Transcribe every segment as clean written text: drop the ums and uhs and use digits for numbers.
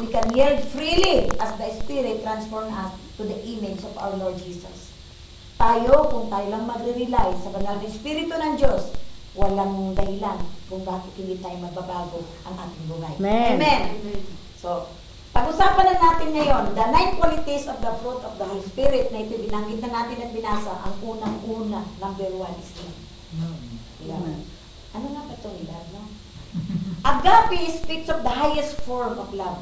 we can yield freely as the Spirit transform us to the image of our Lord Jesus. Tayo, kung tayo lang magre-rely sa banal na Espiritu ng Diyos, walang dahilan kung bakit hindi tayo magbabago ang ating buhay. Amen. Amen. So, pag-usapan na natin ngayon, the 9 qualities of the fruit of the Holy Spirit na ito, binanggit na natin at binasa, ang unang-una, number 1 is love. Yeah. Ano nga ba itong love, no? Agape speaks of the highest form of love.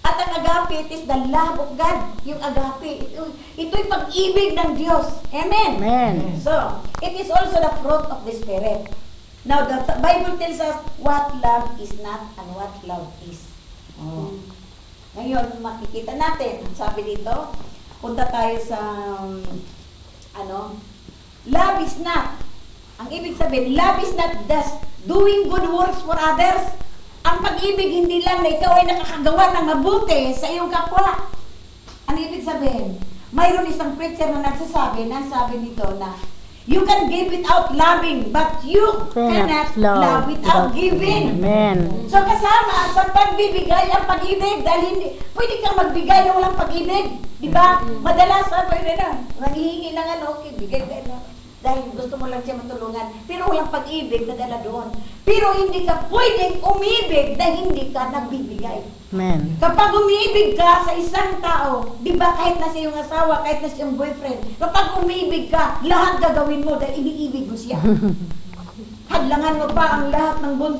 At ang agape, it is the love of God. Yung agape, ito'y pag-ibig ng Diyos. Amen? Amen. So, it is also the fruit of the Spirit. Now, the Bible tells us what love is not and what love is. Oh. Ngayon, makikita natin, sabi dito, punta tayo sa, love is not. Ang ibig sabihin, love is not just doing good works for others. Ang pag-ibig hindi lang na ikaw ay nakakagawa ng mabuti sa iyong kapwa. Ang ibig sabihin, mayroon isang preacher na nagsasabi, sabi nito na, you can give without loving, but you cannot love without giving. Amen. So kasama sa pagbibigay ang pag-ibig, dahil hindi, pwede kang magbigay ng walang pag-ibig. Diba? Madalas, pwede na, nanghihingi ng okay, bigay ka na. Dahil gusto mo lang siya matulungan, pero walang pag-ibig na dala doon. Pero hindi ka pwedeng umibig na hindi ka nagbibigay. Amen. Kapag umibig ka sa isang tao, di ba kahit na siyang asawa, kahit na siyang boyfriend, kapag umibig ka, lahat gagawin mo dahil iniibig mo siya. Hadlangan mo pa ang lahat ng mundo.